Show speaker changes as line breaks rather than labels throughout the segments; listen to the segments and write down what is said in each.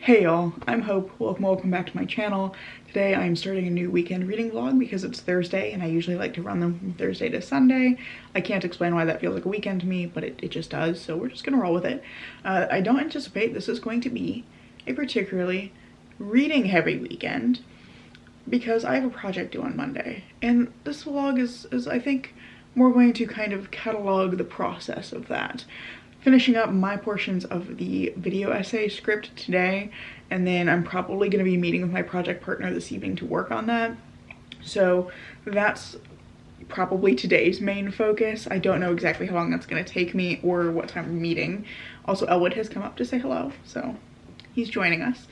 Hey y'all, I'm Hope. Welcome back to my channel. Today I'm starting a new weekend reading vlog because it's Thursday and I usually like to run them from Thursday to Sunday. I can't explain why that feels like a weekend to me, but it just does, so we're just gonna roll with it. I don't anticipate this is going to be a particularly reading heavy weekend because I have a project due on Monday, and this vlog is I think more going to kind of catalog the process of that. Finishing up my portions of the video essay script today, and then I'm probably going to be meeting with my project partner this evening to work on that. So that's probably today's main focus. I don't know exactly how long that's going to take me or what time we're meeting. Also, Elwood has come up to say hello, so he's joining us,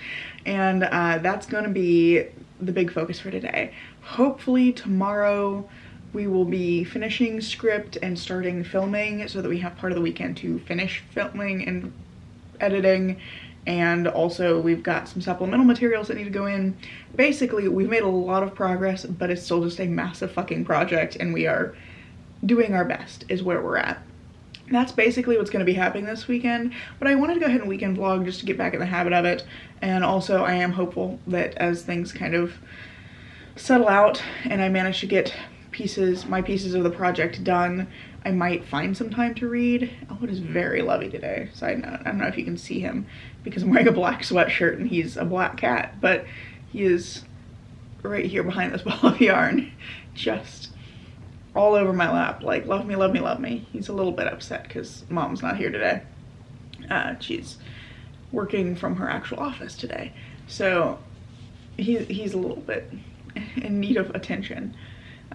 and that's going to be the big focus for today. Hopefully tomorrow we will be finishing script and starting filming so that we have part of the weekend to finish filming and editing, and also we've got some supplemental materials that need to go in. Basically, we've made a lot of progress, but it's still just a massive fucking project and we are doing our best is where we're at. That's basically what's going to be happening this weekend, but I wanted to go ahead and weekend vlog just to get back in the habit of it, and also I am hopeful that as things kind of settle out and I manage to get my pieces of the project done, I might find some time to read. Elwood is very lovey today. Side note, I don't know if you can see him because I'm wearing a black sweatshirt and he's a black cat, but he is right here behind this ball of yarn, just all over my lap, like love me, love me, love me. He's a little bit upset because mom's not here today. She's working from her actual office today, so he's a little bit in need of attention.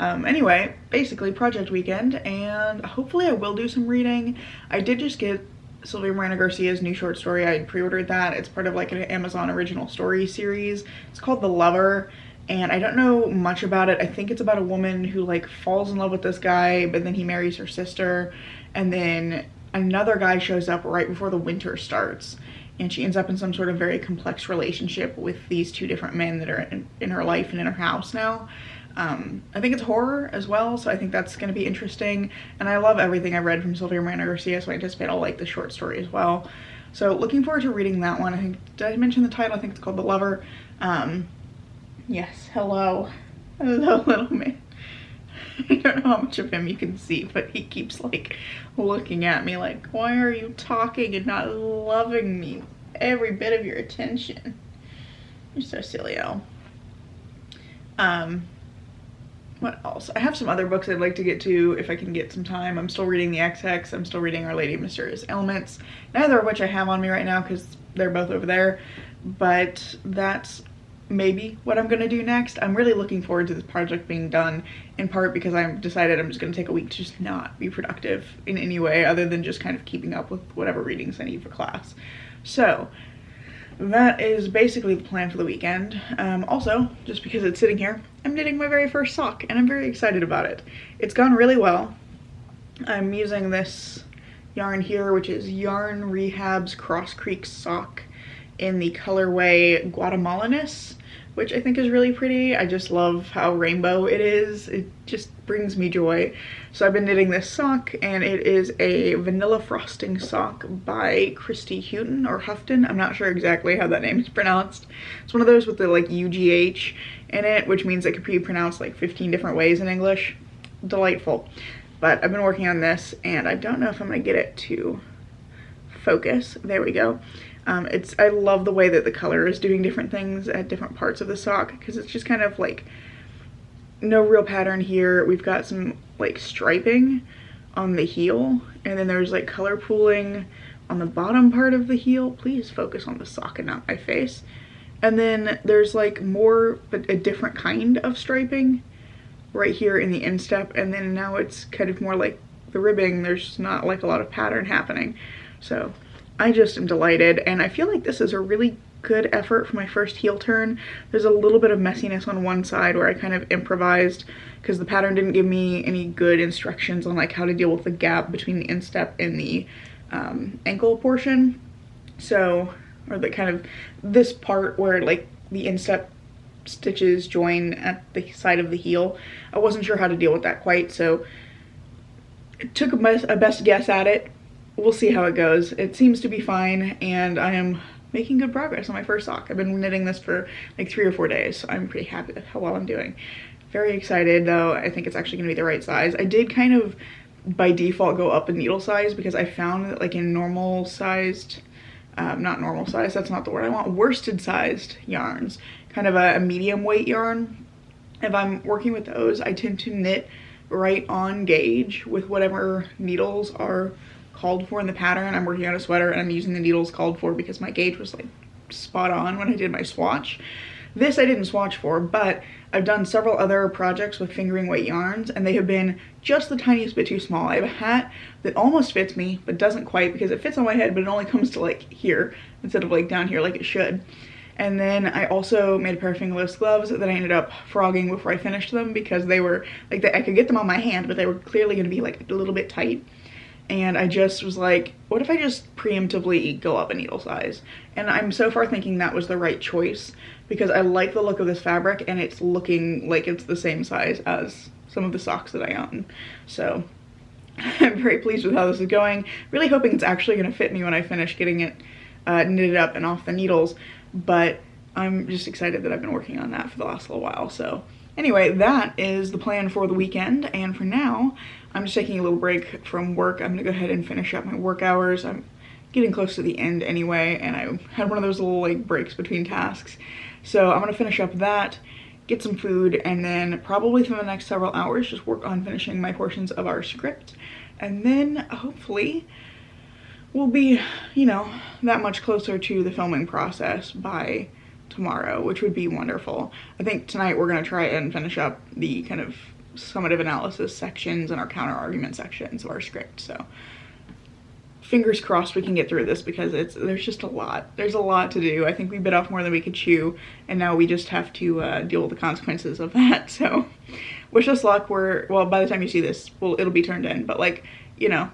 Anyway, basically project weekend, and hopefully I will do some reading. I did just get Sylvia Moreno Garcia's new short story. I pre-ordered that. It's part of like an Amazon original story series. It's called The Lover, and I don't know much about it. I think it's about a woman who like falls in love with this guy, but then he marries her sister, and then another guy shows up right before the winter starts, and she ends up in some sort of very complex relationship with these two different men that are in her life and in her house now. I think it's horror as well, so I think that's going to be interesting, and I love everything I've read from Sylvia Moreno Garcia, so I anticipate I'll like the short story as well. So looking forward to reading that one. I think, did I mention the title? I think it's called The Lover. Yes, hello little man. I don't know how much of him you can see, but he keeps like looking at me like, why are you talking and not loving me every bit of your attention? You're so silly, Elle. What else? I have some other books I'd like to get to if I can get some time. I'm still reading the XX. I'm still reading Our Lady of Mysterious Ailments, neither of which I have on me right now because they're both over there, but that's maybe what I'm gonna do next. I'm really looking forward to this project being done, in part because I've decided I'm just gonna take a week to just not be productive in any way other than just kind of keeping up with whatever readings I need for class. So that is basically the plan for the weekend. Also, just because it's sitting here, I'm knitting my very first sock and I'm very excited about it. It's gone really well. I'm using this yarn here, which is Yarn Rehab's Cross Creek sock in the colorway Guatemalaness, which I think is really pretty. I just love how rainbow it is. It just brings me joy. So I've been knitting this sock, and it is a vanilla frosting sock by Christy Houghton or Houghton. I'm not sure exactly how that name is pronounced. It's one of those with the like UGH in it, which means it could be pronounced like 15 different ways in English. Delightful. But I've been working on this, and I don't know if I'm gonna get it to focus. There we go. I love the way that the color is doing different things at different parts of the sock, because it's just kind of like no real pattern here. We've got some like striping on the heel, and then there's like color pooling on the bottom part of the heel. Please focus on the sock and not my face. And then there's like more, but a different kind of striping right here in the instep, and then now it's kind of more like the ribbing. There's not like a lot of pattern happening. So I just am delighted, and I feel like this is a really good effort for my first heel turn. There's a little bit of messiness on one side where I kind of improvised because the pattern didn't give me any good instructions on like how to deal with the gap between the instep and the ankle portion. So, or the kind of this part where like the instep stitches join at the side of the heel. I wasn't sure how to deal with that quite, so I took a best guess at it. We'll see how it goes. It seems to be fine, and I am making good progress on my first sock. I've been knitting this for like 3 or 4 days, so I'm pretty happy with how well I'm doing. Very excited though. I think it's actually gonna be the right size. I did kind of by default go up a needle size because I found that like in normal sized, not normal size, that's not the word I want, worsted sized yarns, kind of a medium weight yarn, if I'm working with those, I tend to knit right on gauge with whatever needles are called for in the pattern. I'm working on a sweater and I'm using the needles called for because my gauge was like spot on when I did my swatch. This I didn't swatch for, but I've done several other projects with fingering weight yarns and they have been just the tiniest bit too small. I have a hat that almost fits me, but doesn't quite because it fits on my head, but it only comes to like here instead of like down here like it should. And then I also made a pair of fingerless gloves that I ended up frogging before I finished them because they were like, I could get them on my hand, but they were clearly gonna be like a little bit tight. And I just was like, what if I just preemptively go up a needle size? And I'm so far thinking that was the right choice because I like the look of this fabric and it's looking like it's the same size as some of the socks that I own. So I'm very pleased with how this is going. Really hoping it's actually gonna fit me when I finish getting it knitted up and off the needles. But I'm just excited that I've been working on that for the last little while. So anyway, that is the plan for the weekend. And for now, I'm just taking a little break from work. I'm gonna go ahead and finish up my work hours. I'm getting close to the end anyway, and I had one of those little like breaks between tasks. So I'm gonna finish up that, get some food, and then probably for the next several hours, just work on finishing my portions of our script. And then hopefully we'll be, you know, that much closer to the filming process by tomorrow, which would be wonderful. I think tonight we're gonna try and finish up the kind of summative analysis sections and our counter argument sections of our script. So fingers crossed we can get through this because there's just a lot. There's a lot to do. I think we bit off more than we could chew, and now we just have to deal with the consequences of that. So wish us luck. Well, by the time you see this, it'll be turned in, but like, you know,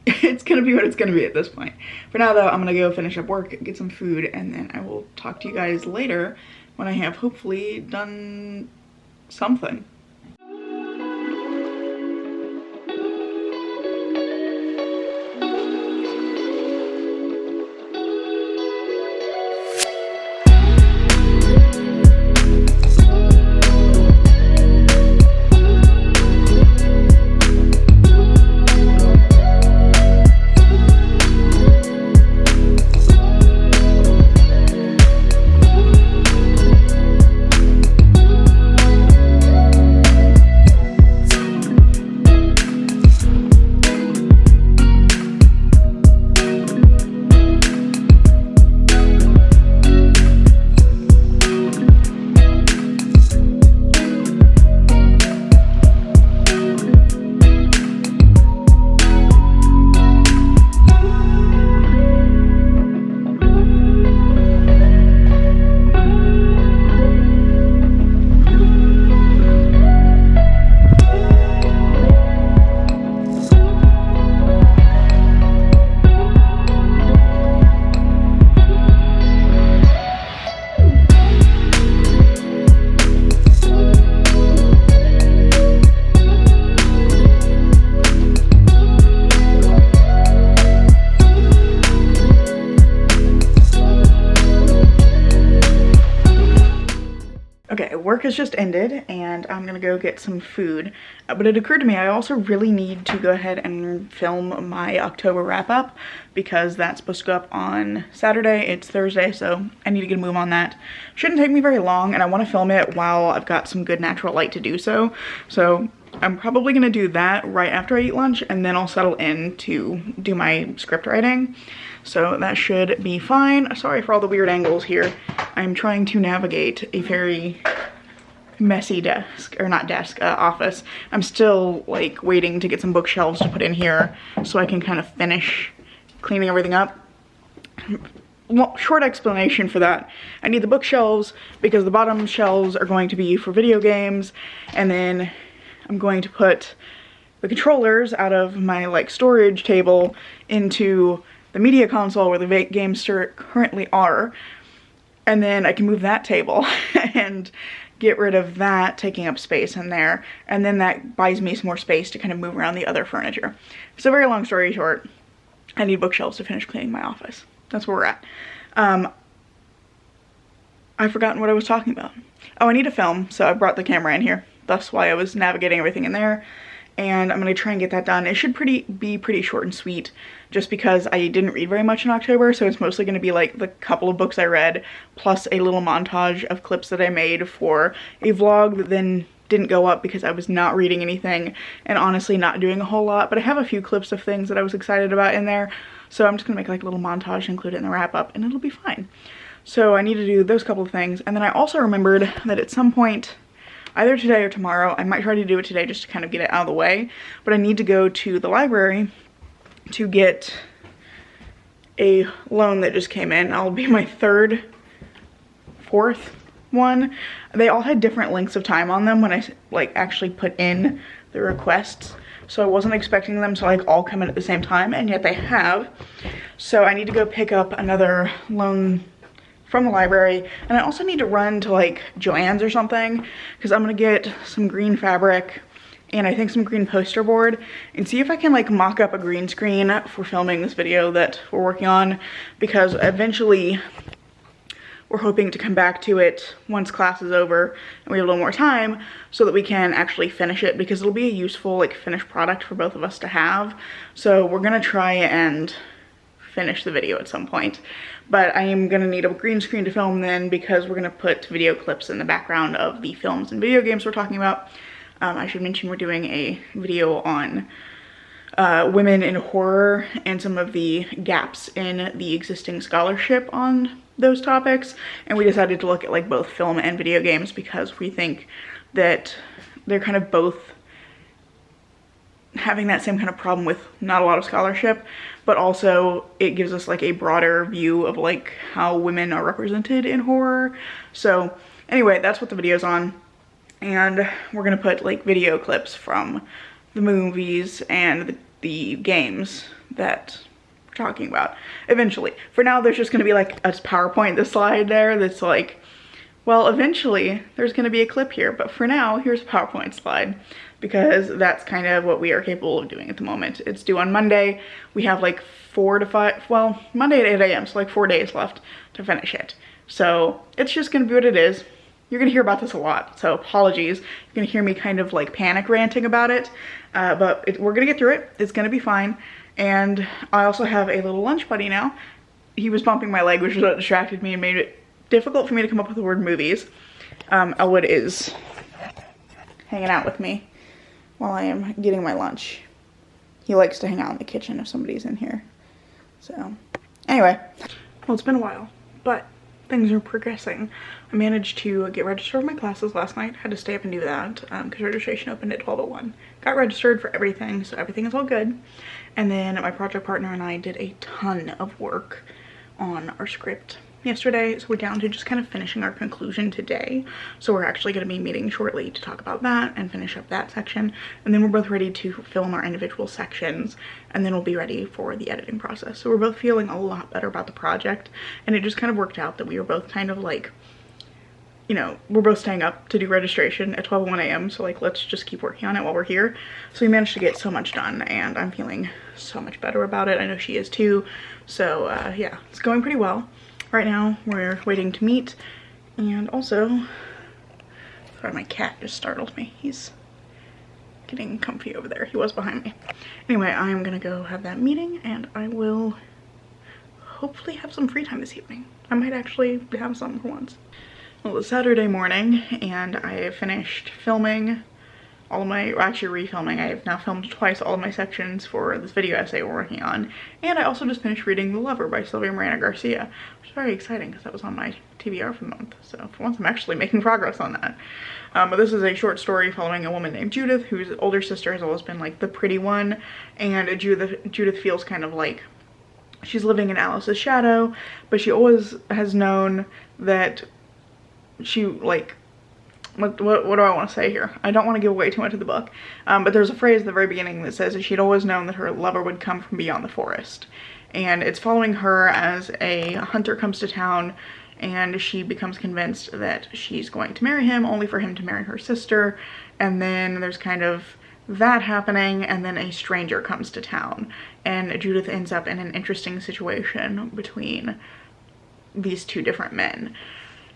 it's gonna be what it's gonna be at this point. For now though, I'm gonna go finish up work, get some food, and then I will talk to you guys later when I have hopefully done something. Work has just ended and I'm gonna go get some food, but it occurred to me I also really need to go ahead and film my October wrap up because that's supposed to go up on Saturday. It's Thursday, so I need to get a move on that. Shouldn't take me very long, and I want to film it while I've got some good natural light to do so. So I'm probably gonna do that right after I eat lunch, and then I'll settle in to do my script writing. So that should be fine. Sorry for all the weird angles here. I'm trying to navigate a very messy desk, or not desk, office. I'm still like waiting to get some bookshelves to put in here so I can kind of finish cleaning everything up. Well, short explanation for that. I need the bookshelves because the bottom shelves are going to be for video games, and then I'm going to put the controllers out of my like storage table into the media console where the games currently are, and then I can move that table and get rid of that taking up space in there, and then that buys me some more space to kind of move around the other furniture. So very long story short, I need bookshelves to finish cleaning my office. That's where we're at. I've forgotten what I was talking about. Oh, I need a film, so I brought the camera in here. That's why I was navigating everything in there. And I'm gonna try and get that done. It should be pretty short and sweet, just because I didn't read very much in October, so it's mostly gonna be like the couple of books I read, plus a little montage of clips that I made for a vlog that then didn't go up because I was not reading anything and honestly not doing a whole lot. But I have a few clips of things that I was excited about in there, so I'm just gonna make like a little montage, include it in the wrap up, and it'll be fine. So I need to do those couple of things. And then I also remembered that at some point, either today or tomorrow, I might try to do it today just to kind of get it out of the way, but I need to go to the library to get a loan that just came in. I'll be my fourth one. They all had different lengths of time on them when I like actually put in the requests. So I wasn't expecting them to like all come in at the same time, and yet they have. So I need to go pick up another loan from the library, and I also need to run to like Joann's or something because I'm gonna get some green fabric and I think some green poster board and see if I can like mock up a green screen for filming this video that we're working on, because eventually we're hoping to come back to it once class is over and we have a little more time so that we can actually finish it, because it'll be a useful like finished product for both of us to have. So we're gonna try and finish the video at some point, but I am gonna need a green screen to film then, because we're gonna put video clips in the background of the films and video games we're talking about. I should mention we're doing a video on women in horror and some of the gaps in the existing scholarship on those topics, and we decided to look at like both film and video games because we think that they're kind of both having that same kind of problem with not a lot of scholarship, but also it gives us like a broader view of like how women are represented in horror. So anyway, that's what the video's on, and we're gonna put like video clips from the movies and the games that we're talking about eventually. For now, there's just gonna be like a PowerPoint, the slide there that's like, well, eventually there's gonna be a clip here, but for now, here's a PowerPoint slide, because that's kind of what we are capable of doing at the moment. It's due on Monday. We have like 4 to 5, well, Monday at 8 a.m., so like 4 days left to finish it. So it's just gonna be what it is. You're gonna hear about this a lot, so apologies. You're gonna hear me kind of like panic ranting about it, but we're gonna get through it. It's gonna be fine. And I also have a little lunch buddy now. He was bumping my leg, which is what distracted me and made it difficult for me to come up with the word movies. Elwood is hanging out with me while I am getting my lunch. He likes to hang out in the kitchen if somebody's in here. So anyway, well, it's been a while, but things are progressing. I managed to get registered for my classes last night. Had to stay up and do that because registration opened at 12:01. Got registered for everything, so everything is all good. And then my project partner and I did a ton of work on our script yesterday, so we're down to just kind of finishing our conclusion today. So we're actually going to be meeting shortly to talk about that and finish up that section, and then we're both ready to film our individual sections, and then we'll be ready for the editing process. So we're both feeling a lot better about the project, and it just kind of worked out that we were both kind of like, you know, we're both staying up to do registration at 12:01 a.m. so like, let's just keep working on it while we're here. So we managed to get so much done, and I'm feeling so much better about it. I know she is too. So yeah, it's going pretty well. Right now we're waiting to meet, and also, sorry, my cat just startled me. He's getting comfy over there. He was behind me. Anyway, I'm gonna go have that meeting, and I will hopefully have some free time this evening. I might actually have some for once. Well, it's Saturday morning, and I have finished filming all of my, actually refilming. I have now filmed twice all of my sections for this video essay we're working on, and I also just finished reading The Lover by Sylvia Moreno Garcia, which is very exciting because that was on my TBR for the month. So for once, I'm actually making progress on that. But this is a short story following a woman named Judith, whose older sister has always been like the pretty one, and Judith feels kind of like she's living in Alice's shadow, but she always has known that she like, what do I want to say here? I don't want to give away too much of the book, but there's a phrase at the very beginning that says that she'd always known that her lover would come from beyond the forest, and it's following her as a hunter comes to town, and she becomes convinced that she's going to marry him only for him to marry her sister, and then there's kind of that happening, and then a stranger comes to town, and Judith ends up in an interesting situation between these two different men.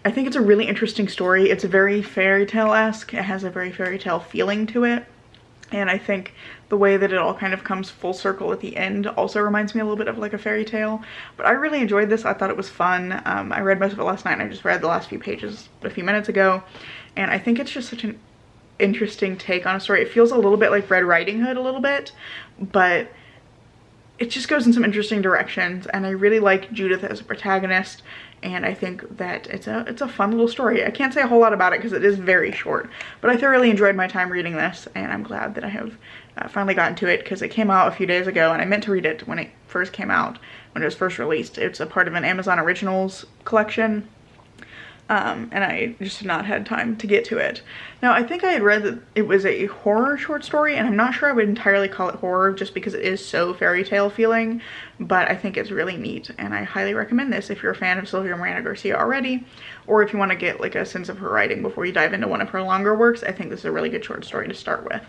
I think it's a really interesting story. It's a very fairy tale-esque. It has a very fairy tale feeling to it. And I think the way that it all kind of comes full circle at the end also reminds me a little bit of like a fairy tale. But I really enjoyed this. I thought it was fun. I read most of it last night and I just read the last few pages a few minutes ago. And I think it's just such an interesting take on a story. It feels a little bit like Red Riding Hood a little bit, but it just goes in some interesting directions. And I really like Judith as a protagonist. And I think that it's a fun little story. I can't say a whole lot about it because it is very short, but I thoroughly enjoyed my time reading this, and I'm glad that I have finally gotten to it because it came out a few days ago and I meant to read it when it first came out, when it was first released. It's a part of an Amazon Originals collection. And I just had not had time to get to it. Now, I think I had read that it was a horror short story, and I'm not sure I would entirely call it horror just because it is so fairy tale feeling, but I think it's really neat, and I highly recommend this if you're a fan of Sylvia Miranda Garcia already, or if you want to get like a sense of her writing before you dive into one of her longer works. I think this is a really good short story to start with.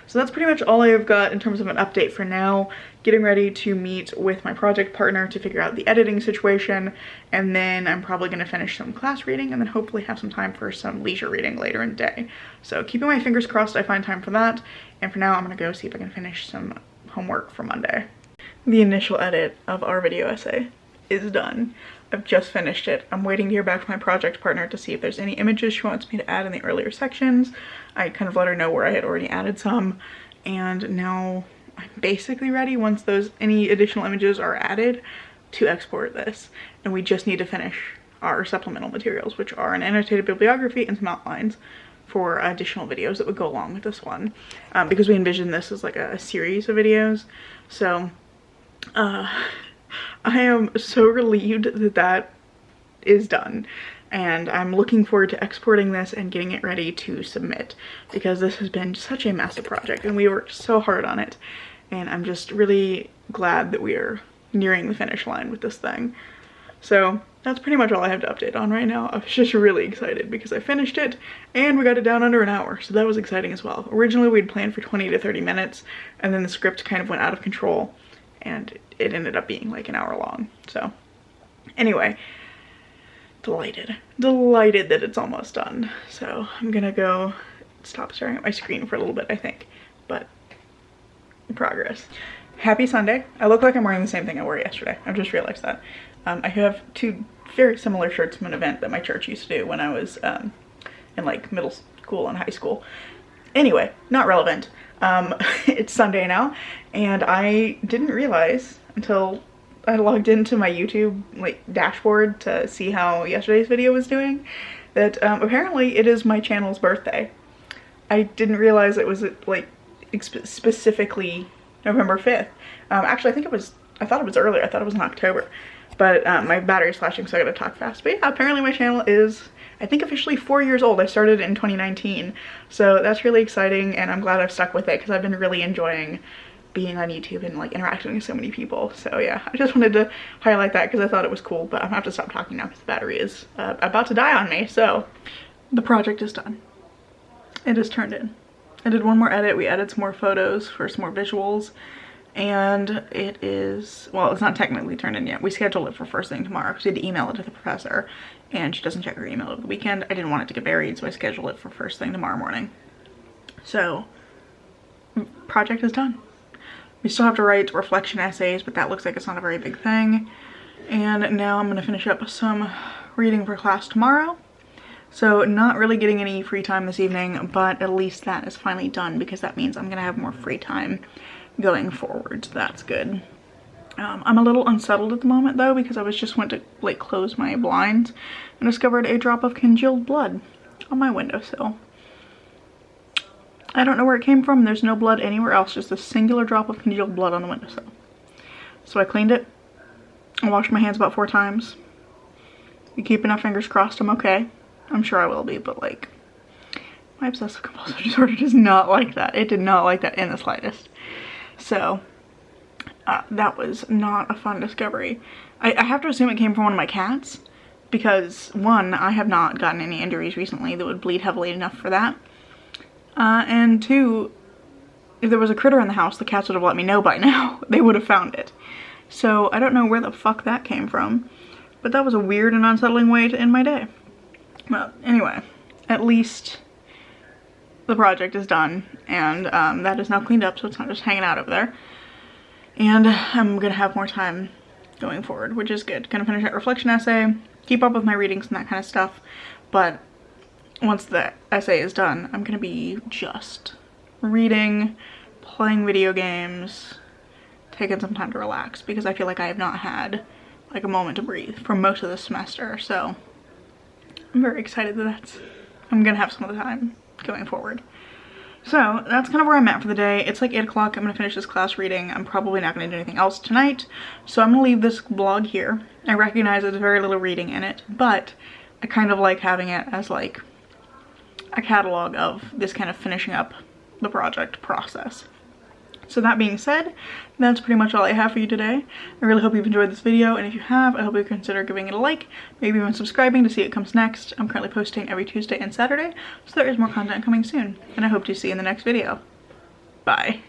So that's pretty much all I have got in terms of an update for now. Getting ready to meet with my project partner to figure out the editing situation, and then I'm probably going to finish some class reading and then hopefully have some time for some leisure reading later in the day. So keeping my fingers crossed I find time for that, and for now I'm going to go see if I can finish some homework for Monday. The initial edit of our video essay is done. I've just finished it. I'm waiting to hear back from my project partner to see if there's any images she wants me to add in the earlier sections. I kind of let her know where I had already added some, and now I'm basically ready once any additional images are added to export this. And we just need to finish our supplemental materials, which are an annotated bibliography and some outlines for additional videos that would go along with this one, because we envision this as like a series of videos. So I am so relieved that that is done, and I'm looking forward to exporting this and getting it ready to submit, because this has been such a massive project and we worked so hard on it, and I'm just really glad that we are nearing the finish line with this thing. So that's pretty much all I have to update on right now. I was just really excited because I finished it and we got it down under an hour, so that was exciting as well. Originally we'd planned for 20 to 30 minutes, and then the script kind of went out of control and it ended up being like an hour long. So anyway, delighted that it's almost done. So I'm gonna go stop staring at my screen for a little bit, I think, but progress. Happy Sunday. I look like I'm wearing the same thing I wore yesterday. I've just realized that. I have two very similar shirts from an event that my church used to do when I was in like middle school and high school. Anyway, not relevant. It's Sunday now, and I didn't realize until I logged into my YouTube like dashboard to see how yesterday's video was doing that apparently it is my channel's birthday. I didn't realize it was like specifically November 5th. Actually, I thought it was earlier. I thought it was in October, but my battery's flashing, so I gotta talk fast. But yeah, apparently my channel is, I think, officially 4 years old. I started in 2019, so that's really exciting, and I'm glad I've stuck with it because I've been really enjoying being on YouTube and like interacting with so many people. So yeah, I just wanted to highlight that because I thought it was cool, but I'm gonna have to stop talking now because the battery is about to die on me. So the project is done. It is turned in. I did one more edit. We added some more photos for some more visuals, and it is, well, it's not technically turned in yet. We scheduled it for first thing tomorrow because we had to email it to the professor, and she doesn't check her email over the weekend. I didn't want it to get buried, so I scheduled it for first thing tomorrow morning. So project is done. We still have to write reflection essays, but that looks like it's not a very big thing. And now I'm gonna finish up some reading for class tomorrow. So not really getting any free time this evening, but at least that is finally done because that means I'm gonna have more free time going forward, so that's good. I'm a little unsettled at the moment though because I went to like close my blinds and discovered a drop of congealed blood on my windowsill. I don't know where it came from. There's no blood anywhere else, just a singular drop of congealed blood on the windowsill. So I cleaned it. I washed my hands about 4 times. You keep enough fingers crossed I'm okay. I'm sure I will be, but like, my obsessive compulsive disorder does not like that. It did not like that in the slightest. So that was not a fun discovery. I have to assume it came from one of my cats because 1, I have not gotten any injuries recently that would bleed heavily enough for that. And 2, if there was a critter in the house, the cats would have let me know by now. They would have found it. So I don't know where the fuck that came from, but that was a weird and unsettling way to end my day. Well, anyway, at least the project is done, and that is now cleaned up, so it's not just hanging out over there. And I'm gonna have more time going forward, which is good. Gonna finish that reflection essay, keep up with my readings and that kind of stuff, but once the essay is done, I'm gonna be just reading, playing video games, taking some time to relax, because I feel like I have not had like a moment to breathe for most of this semester. So I'm very excited that I'm gonna have some of the time going forward. So that's kind of where I'm at for the day. It's like 8 o'clock. I'm gonna finish this class reading. I'm probably not gonna do anything else tonight, so I'm gonna leave this vlog here. I recognize there's very little reading in it, but I kind of like having it as like a catalog of this kind of finishing up the project process. So that being said, that's pretty much all I have for you today. I really hope you've enjoyed this video, and if you have, I hope you consider giving it a like, maybe even subscribing to see it comes next. I'm currently posting every Tuesday and Saturday, so there is more content coming soon, and I hope to see you in the next video. Bye.